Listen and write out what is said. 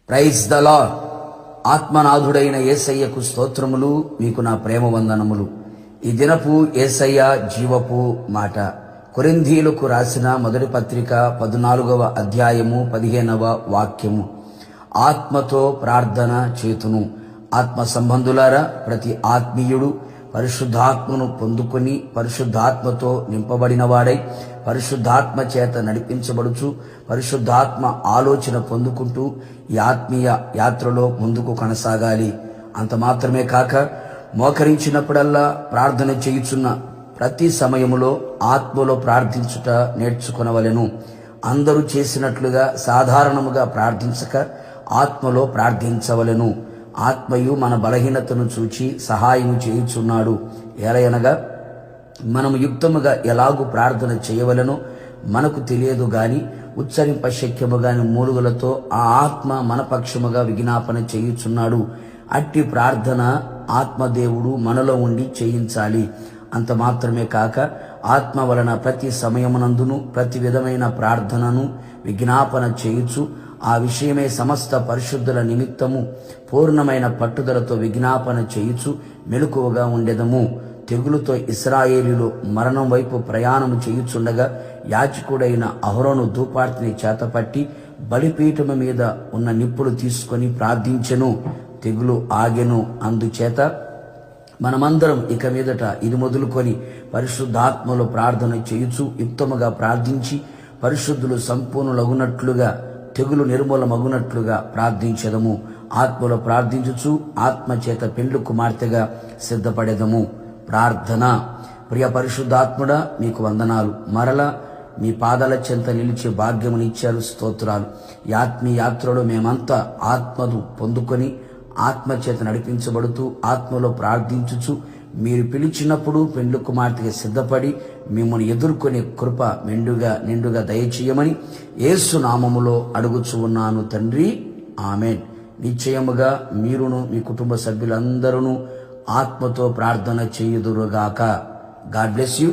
Praise the lord. ఆత్మనాథుడైన యేసయ్యకు స్తోత్రములు. మీకు నా ప్రేమ వందనములు. ఈ దినపు యేసయ్య జీవపు మాట. కొరింథీయులకు రాసిన మొదటి పత్రిక 14వ అధ్యాయము 15వ వాక్యము. ఆత్మతో ప్రార్థన చేతును. ఆత్మ సంబంధులారా, ప్రతి ఆత్మీయుడు పరిశుద్ధాత్మను పొందుకొని పరిశుద్ధాత్మతో నింపబడినవాడై పరిశుద్ధాత్మ చేత నడిపించబడుచు పరిశుద్ధాత్మ ఆలోచన పొందుకుంటూ ఈ ఆత్మీయ యాత్రలో ముందుకు కొనసాగాలి. అంత మాత్రమే కాక మోకరించినప్పుడల్లా ప్రార్థన చేయుచున్న ప్రతి సమయములో ఆత్మలో ప్రార్థించుట నేర్చుకొనవలెను. అందరూ చేసినట్లుగా సాధారణముగా ప్రార్థించక ఆత్మలో ప్రార్థించవలెను. ఆత్మయు మన బలహీనతను చూచి సహాయము చేయుచున్నాడు. ఎలయనగా మనము యుక్తముగా ఎలాగూ ప్రార్థన చేయవలెనో మనకు తెలియదు గాని ఉచ్చరింప శక్యము గాని మూలుగులతో ఆ ఆత్మ మన పక్షముగా విజ్ఞాపన చేయుచున్నాడు. అట్టి ప్రార్థన ఆత్మదేవుడు మనలో ఉండి చేయించాలి. అంత మాత్రమే కాక ఆత్మ వలన ప్రతి సమయమునందును ప్రతి విధమైన ప్రార్థనను విజ్ఞాపన చేయుచు ఆ విషయమే సమస్త పరిశుద్ధుల నిమిత్తము పూర్ణమైన పట్టుదలతో విజ్ఞాపన చేయుచు మెలకువగా ఉండెదము. తెగులుతో ఇశ్రాయేలీయులు మరణం వైపు ప్రయాణము చేయుచుండగా యాజకుడైన అహరోను ధూపార్తిని చేతపట్టి బలిపీఠము మీద ఉన్న నిప్పులు తీసుకొని ప్రార్థించెను. తెగులు ఆగెను. అందుచేత మనమందరం ఇక మీదట ఇది మొదలుకొని పరిశుద్ధాత్మలో ప్రార్థన చేయుచు యుక్తముగా ప్రార్థించి పరిశుద్ధులు సంపూర్ణులగునట్లుగా తెగులు నిర్మూలమగునట్లుగా ప్రార్థించెదము. ఆత్మలో ప్రార్థించుచు ఆత్మ చేత పెండ్లు కుమార్తెగా సిద్ధపడెదము. ప్రార్థన. ప్రియ పరిశుద్ధాత్ముడా, మీకు వందనాలు. మరలా మీ పాదాల చెంత నిలిచే భాగ్యమునిచ్చారు. స్తోత్రాలు. ఈ ఆత్మీయ యాత్రలో మేమంతా ఆత్మను పొందుకొని ఆత్మ చేత నడిపించబడుతూ ఆత్మలో ప్రార్థించుచు మీరు పిలిచినప్పుడు పెండ్లు కుమార్తెగా సిద్ధపడి మిమ్మల్ని ఎదుర్కొనే కృప నిండుగా దయచేయమని యేసు నామములో అడుగుచు ఉన్నాను తండ్రి. ఆమెన్. నిశ్చయముగా మీరును మీ కుటుంబ సభ్యులందరూ ఆత్మతో ప్రార్థన చేయుదురుగాక. God bless you.